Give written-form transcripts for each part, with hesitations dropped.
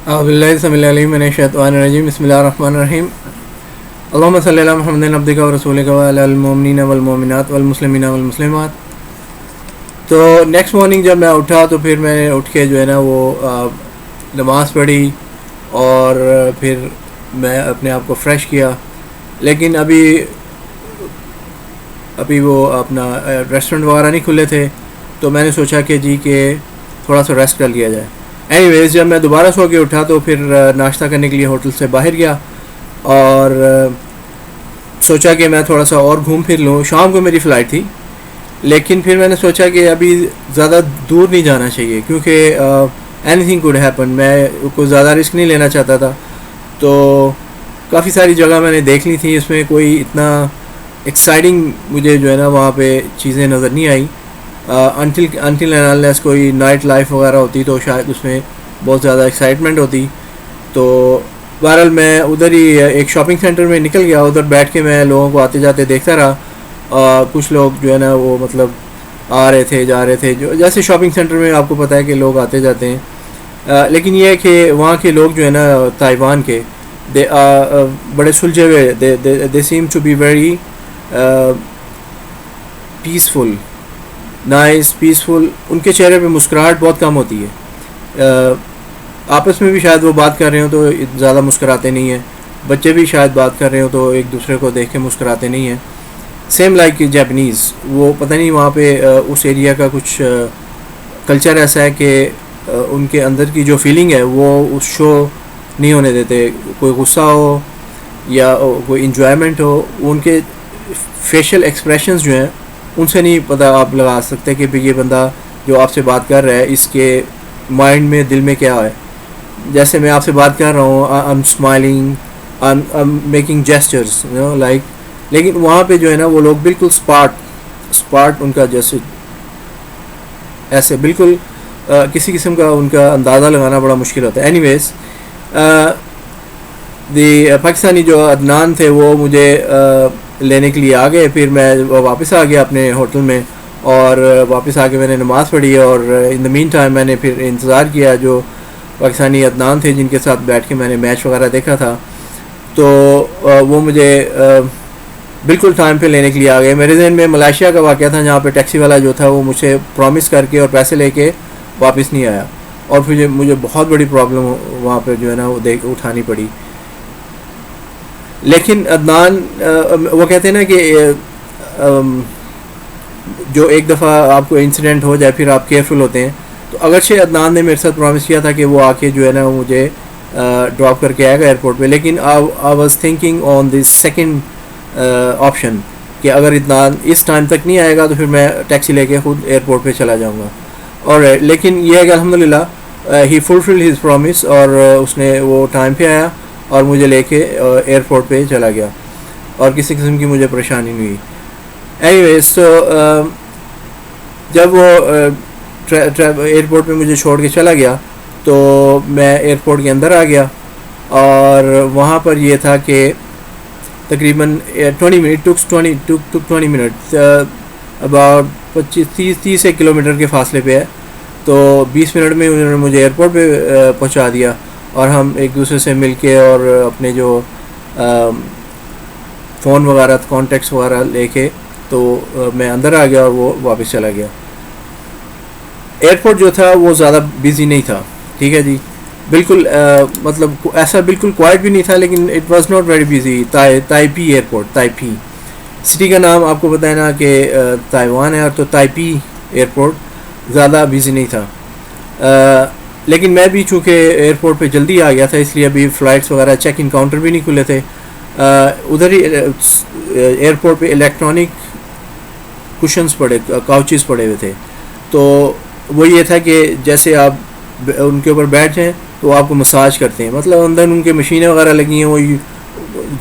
اعوذ باللہ السمیع العلیم من الشیطان الرجیم بسم اللہ الرحمن الرحیم اللہم صلی علی محمد عبدک و رسولک و علی المؤمنین والمؤمنات والمسلمین والمسلمات. تو نیکسٹ مارننگ جب میں اٹھا تو پھر میں نے اٹھ کے جو ہے نا وہ نماز پڑھی اور پھر میں اپنے آپ کو فریش کیا. لیکن ابھی وہ اپنا ریسٹورنٹ وغیرہ نہیں کھلے تھے تو میں نے سوچا کہ تھوڑا سا ریسٹ کر لیا جائے. اینی ویز جب میں دوبارہ سو کے اٹھا تو پھر ناشتہ کرنے کے لیے ہوٹل سے باہر گیا اور سوچا کہ میں تھوڑا سا اور گھوم پھر لوں. شام کو میری فلائٹ تھی لیکن پھر میں نے سوچا کہ ابھی زیادہ دور نہیں جانا چاہیے کیونکہ اینی تھنگ کوڈ ہیپن. میں کوئی زیادہ رسک نہیں لینا چاہتا تھا. تو کافی ساری جگہ میں نے دیکھ لی تھی, اس میں کوئی اتنا ایکسائٹنگ مجھے جو ہے نا وہاں پہ چیزیں نظر نہیں آئی. انٹل انلیس کوئی نائٹ لائف وغیرہ ہوتی تو شاید اس میں بہت زیادہ ایکسائٹمنٹ ہوتی. تو بہرحال میں ادھر ہی ایک شاپنگ سینٹر میں نکل گیا. ادھر بیٹھ کے میں لوگوں کو آتے جاتے دیکھتا رہا. کچھ لوگ جو ہے نا وہ مطلب آ رہے تھے جا رہے تھے, جو جیسے شاپنگ سینٹر میں آپ کو پتہ ہے کہ لوگ آتے جاتے ہیں. لیکن یہ ہے کہ وہاں کے لوگ جو ہے نا تائیوان کے بڑے سلجھے ہوئے, they seem to be very peaceful, nice, peaceful. ان کے چہرے پہ مسکراہٹ بہت کم ہوتی ہے. آپس میں بھی شاید وہ بات کر رہے ہوں تو زیادہ مسکراتے نہیں ہیں. بچے بھی شاید بات کر رہے ہوں تو ایک دوسرے کو دیکھ کے مسکراتے نہیں ہیں. سیم لائک جاپنیز, وہ پتہ نہیں وہاں پہ اس ایریا کا کچھ کلچر ایسا ہے کہ ان کے اندر کی جو فیلنگ ہے وہ اس شو نہیں ہونے دیتے. کوئی غصہ ہو یا کوئی انجوائمنٹ ہو, ان کے فیشل ایکسپریشنز جو ہیں ان سے نہیں پتہ آپ لگا سکتے کہ یہ بندہ جو آپ سے بات کر رہا ہے اس کے مائنڈ میں, دل میں کیا ہے. جیسے میں آپ سے بات کر رہا ہوں, I am smiling, I am making gestures like. لیکن وہاں پہ جو ہے نا وہ لوگ بالکل اسپاٹ ان کا جیسے ایسے بالکل کسی قسم کا ان کا اندازہ لگانا بڑا مشکل ہوتا ہے. اینی ویز پاکستانی جو عدنان تھے وہ مجھے لینے کے لیے آ گئے. پھر میں واپس آ گیا اپنے ہوٹل میں اور واپس آ کے میں نے نماز پڑھی اور ان دا مین ٹائم میں نے پھر انتظار کیا جو پاکستانی عدنان تھے جن کے ساتھ بیٹھ کے میں نے میچ وغیرہ دیکھا تھا. تو وہ مجھے بالکل ٹائم پہ لینے کے لیے آ گئے. میرے ذہن میں ملائیشیا کا واقعہ تھا جہاں پہ ٹیکسی والا جو تھا وہ مجھے پرومس کر کے اور پیسے لے کے واپس نہیں آیا اور پھر مجھے بہت بڑی پرابلم وہاں پہ جو ہے نا وہ اٹھانی پڑی. لیکن عدنان وہ کہتے ہیں نا کہ جو ایک دفعہ آپ کو انسیڈنٹ ہو جائے پھر آپ کیئرفل ہوتے ہیں. تو اگرچہ عدنان نے میرے ساتھ پرومس کیا تھا کہ وہ آ کے جو ہے نا وہ مجھے ڈراپ کر کے آئے گا ایئرپورٹ پہ, لیکن I was thinking on this second option کہ اگر عدنان اس ٹائم تک نہیں آئے گا تو پھر میں ٹیکسی لے کے خود ایئرپورٹ پہ چلا جاؤں گا. اور لیکن یہ ہے کہ الحمدللہ ہی فلفل ہز پرومس اور اس نے وہ ٹائم پہ آیا اور مجھے لے کے ایئرپورٹ پہ چلا گیا اور کسی قسم کی مجھے پریشانی نہیں ہوئی. اینی ویز تو جب وہ ایئرپورٹ پہ مجھے چھوڑ کے چلا گیا تو میں ایئرپورٹ کے اندر آ گیا اور وہاں پر یہ تھا کہ تقریباً 20 منٹ اباؤٹ 30 کلومیٹر کے فاصلے پہ ہے. تو 20 منٹ میں انہوں نے مجھے ایئرپورٹ پہ پہنچا دیا اور ہم ایک دوسرے سے مل کے اور اپنے جو فون وغیرہ کانٹیکٹس وغیرہ لے کے تو میں اندر آ گیا اور وہ واپس چلا گیا. ایئرپورٹ جو تھا وہ زیادہ بزی نہیں تھا, ٹھیک ہے جی, بالکل مطلب ایسا بالکل کوائٹ بھی نہیں تھا, لیکن it was not very busy. Taipei airport, Taipei city کا نام آپ کو بتائیں نا کہ تائیوان ہے, اور تو تائپی ایئرپورٹ زیادہ بزی نہیں تھا. لیکن میں بھی چونکہ ایئرپورٹ پہ جلدی آ گیا تھا اس لیے ابھی فلائٹس وغیرہ چیک ان کاؤنٹر بھی نہیں کھلے تھے. ادھر ہی ایئرپورٹ پہ الیکٹرانک کشنز کاؤچز پڑے ہوئے تھے. تو وہ یہ تھا کہ جیسے آپ ان کے اوپر بیٹھیں تو وہ آپ کو مساج کرتے ہیں, مطلب اندر ان کے مشینیں وغیرہ لگی ہیں وہ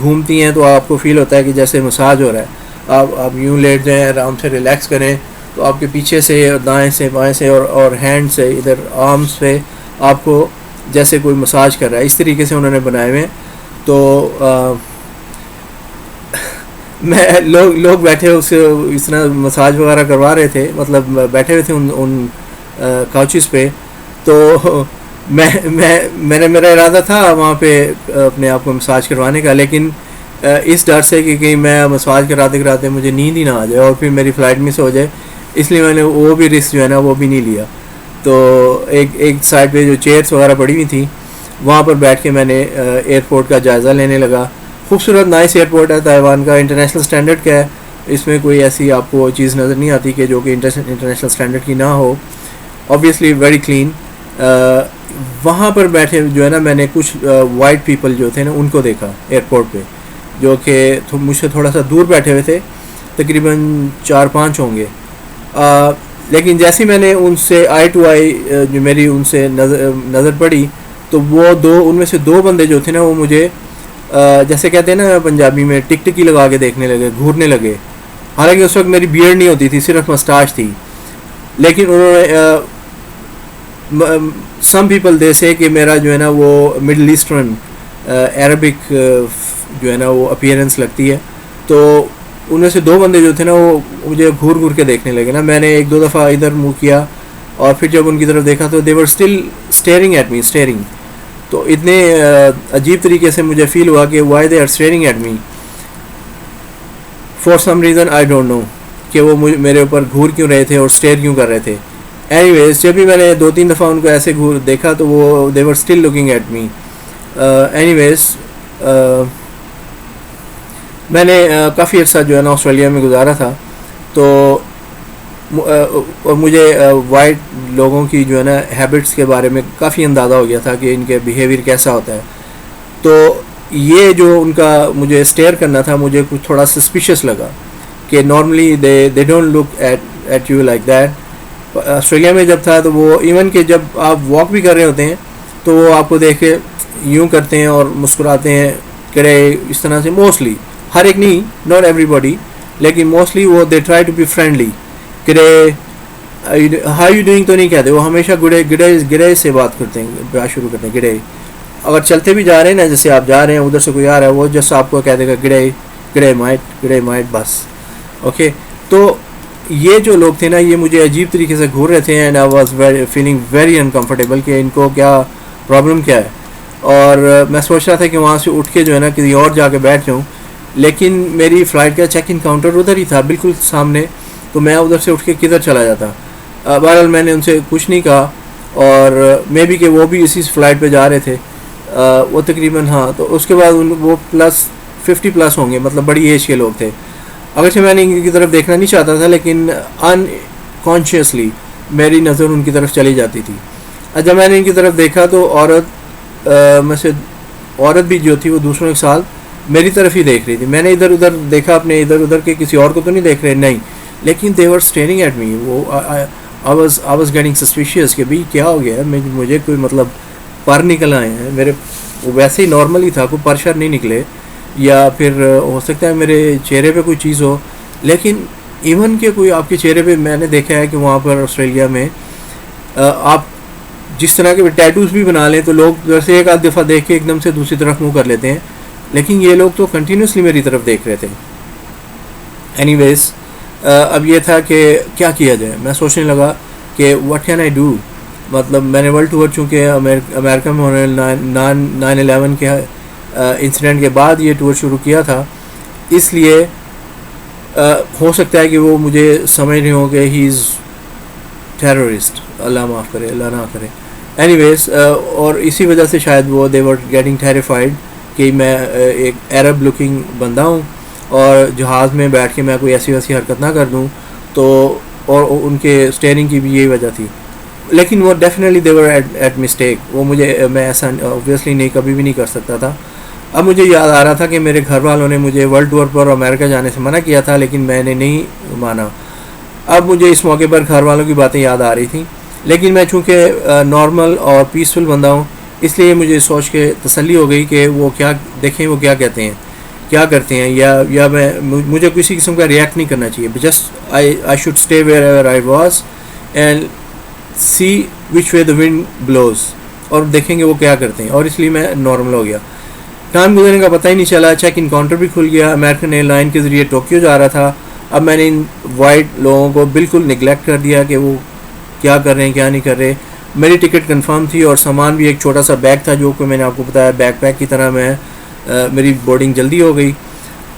گھومتی ہیں تو آپ کو فیل ہوتا ہے کہ جیسے مساج ہو رہا ہے. آپ یوں لیٹ جائیں, آرام سے ریلیکس کریں تو آپ کے پیچھے سے دائیں سے بائیں سے اور ہینڈ سے ادھر آرمس پہ آپ کو جیسے کوئی مساج کر رہا ہے, اس طریقے سے انہوں نے بنائے ہوئے ہیں. تو میں لوگ بیٹھے اسے اس طرح مساج وغیرہ کروا رہے تھے, مطلب بیٹھے ہوئے تھے ان کاؤچز پہ. تو میں نے میرا ارادہ تھا وہاں پہ اپنے آپ کو مساج کروانے کا، لیکن اس ڈر سے کہ کہیں میں مساج کراتے کراتے مجھے نیند ہی نہ آ جائے اور پھر میری فلائٹ مس ہو جائے، اس لیے میں نے وہ بھی رسک جو ہے نا وہ بھی نہیں لیا. تو ایک سائڈ پہ جو چیئرس وغیرہ پڑی ہوئی تھیں وہاں پر بیٹھ کے میں نے ایئرپورٹ کا جائزہ لینے لگا. خوبصورت نائس ایئرپورٹ ہے تائیوان کا، انٹرنیشنل اسٹینڈرڈ کا ہے، اس میں کوئی ایسی آپ کو چیز نظر نہیں آتی کہ جو کہ انٹرنیشنل اسٹینڈرڈ کی نہ ہو. Obviously very clean. وہاں پر بیٹھے جو ہے نا میں نے کچھ وائٹ پیپل جو تھے نا ان کو دیکھا ایئرپورٹ پہ، جو کہ مجھ سے تھوڑا سا دور بیٹھے ہوئے تھے، تقریباً 4-5 ہوں گے. لیکن جیسے میں نے ان سے آئی ٹو آئی جو میری ان سے نظر پڑی تو وہ ان میں سے 2 بندے جو تھے نا وہ مجھے جیسے کہتے ہیں نا پنجابی میں ٹک ٹکی لگا کے دیکھنے لگے، گھورنے لگے. حالانکہ اس وقت میری بیئرڈ نہیں ہوتی تھی، صرف مسٹاش تھی. لیکن انہوں نے سم پیپل دے سے کہ میرا جو ہے نا وہ مڈل ایسٹرن عربک جو ہے نا وہ اپیئرنس لگتی ہے. تو ان میں سے 2 بندے جو تھے نا وہ مجھے گھور گھور کے دیکھنے لگے نا. میں نے 1-2 دفعہ ادھر منہ کیا اور پھر جب ان کی طرف دیکھا تو they were still staring at me, staring. تو اتنے عجیب طریقے سے مجھے فیل ہوا کہ why they are staring at me for some reason I don't know, کہ وہ میرے اوپر گھور کیوں رہے تھے اور اسٹیئر کیوں کر رہے تھے. اینی ویز جب بھی میں نے 2-3 دفعہ ان کو ایسے گھور دیکھا تو وہ they were still looking at me. Anyways میں نے کافی عرصہ جو ہے نا آسٹریلیا میں گزارا تھا، تو اور مجھے وائٹ لوگوں کی جو ہے نا ہیبٹس کے بارے میں کافی اندازہ ہو گیا تھا کہ ان کے بیہیویئر کیسا ہوتا ہے. تو یہ جو ان کا مجھے اسٹیئر کرنا تھا مجھے کچھ تھوڑا سسپیشیس لگا کہ normally they don't look at you like that. Australia میں جب تھا تو وہ ایون کہ جب آپ واک بھی کر رہے ہوتے ہیں تو وہ آپ کو دیکھ کے یوں کرتے ہیں اور مسکراتے ہیں کرے اس طرح سے. موسٹلی ہر ایک نہیں، ناٹ ایوری باڈی، لیکن موسٹلی وہ they try to be friendly. G'day how you doing تو نہیں کہتے، وہ ہمیشہ گڈے سے بات کرتے ہیں، بات شروع کرتے ہیں گڈے. اگر چلتے بھی جا رہے ہیں نا، جیسے آپ جا رہے ہیں ادھر سے کوئی آ رہا ہے وہ جیسے آپ کو کہہ دے گا گڈے مائٹ بس. اوکے. تو یہ جو لوگ تھے نا یہ مجھے عجیب طریقے سے گھور رہے تھے and I was feeling very uncomfortable کہ ان کو کیا پرابلم کیا ہے. اور میں سوچ رہا تھا کہ وہاں سے اٹھ کے جو ہے نا کسی اور جا کے بیٹھ جاؤں، لیکن میری فلائٹ کا چیک ان کاؤنٹر ادھر ہی تھا بالکل سامنے، تو میں ادھر سے اٹھ کے کدھر چلا جاتا. بہرحال میں نے ان سے کچھ نہیں کہا، اور مے بی کہ وہ بھی اسی فلائٹ پہ جا رہے تھے وہ تقریباً. ہاں تو اس کے بعد وہ +50+ ہوں گے، مطلب بڑی ایج کے لوگ تھے. اگرچہ میں نے ان کی طرف دیکھنا نہیں چاہتا تھا لیکن انکانشیسلی میری نظر ان کی طرف چلی جاتی تھی. جب میں نے ان کی طرف دیکھا تو عورت بھی جو تھی وہ دوسروں کے ساتھ میری طرف ہی دیکھ رہی تھی. میں نے ادھر ادھر دیکھا، اپنے ادھر ادھر کے کسی اور کو تو نہیں دیکھ رہے نہیں، لیکن دے ور اسٹیئرنگ ایٹ می. وہ آئی واز گیٹنگ سسپیشیس کہ بھائی کیا ہو گیا ہے، مجھے کوئی مطلب پر نکل آئے ہیں میرے. ویسے ہی نارمل ہی تھا، کوئی پرشر نہیں نکلے، یا پھر ہو سکتا ہے میرے چہرے پہ کوئی چیز ہو. لیکن ایون کہ کوئی آپ کے چہرے پہ میں نے دیکھا ہے کہ وہاں پر آسٹریلیا میں آپ جس طرح کے ٹیٹوز بھی بنا لیں تو لوگ ویسے ایک آدھ دفعہ دیکھ کے ایک دم سے دوسری طرف منہ کر لیتے ہیں، لیکن یہ لوگ تو کنٹینیوسلی میری طرف دیکھ رہے تھے. اینی ویز اب یہ تھا کہ کیا کیا جائے. میں سوچنے لگا کہ واٹ کین آئی ڈو. مطلب میں نے ورلڈ ٹور چونکہ امریکہ میں ہونے 9/11 کے انسیڈنٹ کے بعد یہ ٹور شروع کیا تھا، اس لیے ہو سکتا ہے کہ وہ مجھے سمجھ رہے ہوں کہ ہی از ٹیررسٹ، اللہ معاف کرے، اللہ نہ کرے. اینی ویز اور اسی وجہ سے شاید وہ دے ور گیٹنگ ٹیریفائڈ کہ میں ایک عرب لکنگ بندہ ہوں اور جہاز میں بیٹھ کے میں کوئی ایسی ویسی حرکت نہ کر دوں. تو اور ان کے اسٹیئرنگ کی بھی یہی وجہ تھی. لیکن وہ definitely they were at mistake. وہ میں ایسا اوبویسلی نہیں کبھی بھی نہیں کر سکتا تھا. اب مجھے یاد آ رہا تھا کہ میرے گھر والوں نے مجھے ورلڈ ٹور پر امریکہ جانے سے منع کیا تھا، لیکن میں نے نہیں مانا. اب مجھے اس موقع پر گھر والوں کی باتیں یاد آ رہی تھیں، لیکن میں چونکہ نارمل اور پیسفل بندہ ہوں اس لیے مجھے سوچ کے تسلی ہو گئی کہ وہ کیا دیکھیں، وہ کیا کہتے ہیں، کیا کرتے ہیں، یا مجھے کسی قسم کا ریئیکٹ نہیں کرنا چاہیے. Just I should stay wherever I was and see which way the wind blows, اور دیکھیں گے وہ کیا کرتے ہیں. اور اس لیے میں نارمل ہو گیا. ٹائم گزرنے کا پتہ ہی نہیں چلا. چیک ان کاؤنٹر بھی کھل گیا. امریکن ایئر لائن کے ذریعے ٹوکیو جا رہا تھا. اب میں نے ان وائٹ لوگوں کو بالکل نگلیکٹ کر دیا کہ وہ کیا کر رہے ہیں کیا نہیں کر رہے. میری ٹکٹ کنفرم تھی اور سامان بھی ایک چھوٹا سا بیگ تھا جو کہ میں نے آپ کو بتایا بیک پیک کی طرح میں میری بورڈنگ جلدی ہو گئی.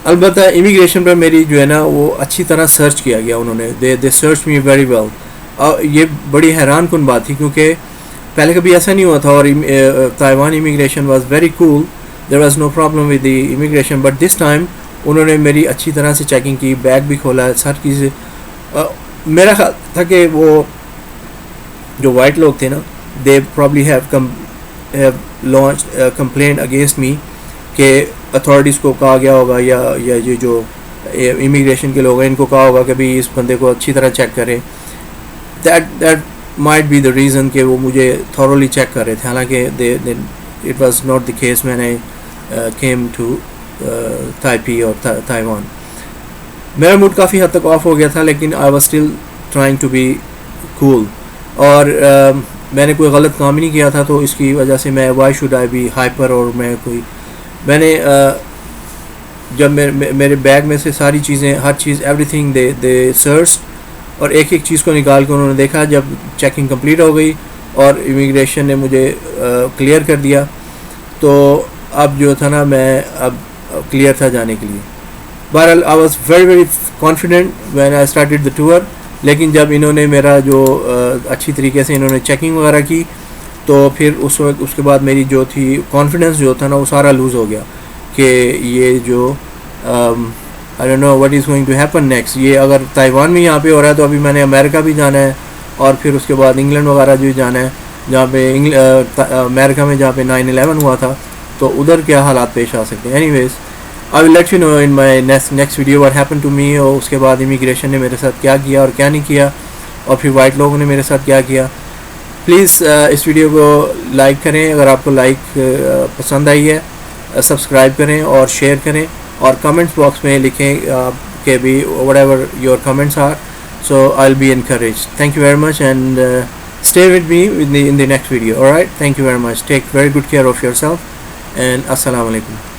البتہ امیگریشن پر میری جو ہے نا وہ اچھی طرح سرچ کیا گیا انہوں نے. دے سرچ می ویری ویل. یہ بڑی حیران کن بات تھی کیونکہ پہلے کبھی ایسا نہیں ہوا تھا اور Taiwan immigration was very cool. There was no problem with the immigration but this time انہوں نے میری اچھی طرح سے چیکنگ کی, بیگ بھی کھولا, ہر چیز. میرا خیال تھا کہ وہ جو وائٹ لوگ تھے نا they probably have launch complaint against me کہ اتھارٹیز کو کہا گیا ہوگا یا یہ جو امیگریشن کے لوگ ہیں ان کو کہا ہوگا کہ بھائی اس بندے کو اچھی طرح چیک کریں. That might be the reason کہ وہ مجھے تھورولی چیک کر رہے تھے, حالانکہ it was not the case. میں نے کیم ٹو تائپی اور تائیوان. میرا موڈ کافی حد تک آف ہو گیا تھا لیکن I was still trying to be cool. اور میں نے کوئی غلط کام ہی نہیں کیا تھا تو اس کی وجہ سے میں why should I be hyper. اور میں نے جب میرے بیگ میں سے ساری چیزیں ہر چیز ایوری تھنگ دے سرچ اور ایک ایک چیز کو نکال کے انہوں نے دیکھا. جب چیکنگ کمپلیٹ ہو گئی اور امیگریشن نے مجھے کلیئر کر دیا تو اب جو تھا نا میں اب کلیئر تھا جانے کے لیے. بہرحال I was very very confident when I started the tour. لیکن جب انہوں نے میرا جو اچھی طریقے سے انہوں نے چیکنگ وغیرہ کی تو پھر اس وقت اس کے بعد میری جو تھی کانفیڈنس جو تھا نا وہ سارا لوز ہو گیا کہ یہ جو I don't know what is going to happen next. یہ اگر تائیوان میں یہاں پہ ہو رہا ہے تو ابھی میں نے امریکہ بھی جانا ہے اور پھر اس کے بعد انگلینڈ وغیرہ جو جانا ہے جہاں پہ امریکہ میں جہاں پہ 9/11 ہوا تھا تو ادھر کیا حالات پیش آ سکتے ہیں. Anyways I will let you know in my next video what happen to me. اور اس کے بعد امیگریشن نے میرے ساتھ کیا کیا اور کیا نہیں کیا اور پھر وائٹ لوگوں نے میرے ساتھ کیا کیا. پلیز اس ویڈیو کو لائک کریں اگر آپ کو لائک پسند آئی ہے, سبسکرائب کریں اور شیئر کریں اور کمنٹس باکس میں لکھیں کہ بھی whatever your comments are. So I will be encourage. Thank you very much and stay with me in the next video. Alright, thank you very much. Take very good care of yourself and السلام علیکم.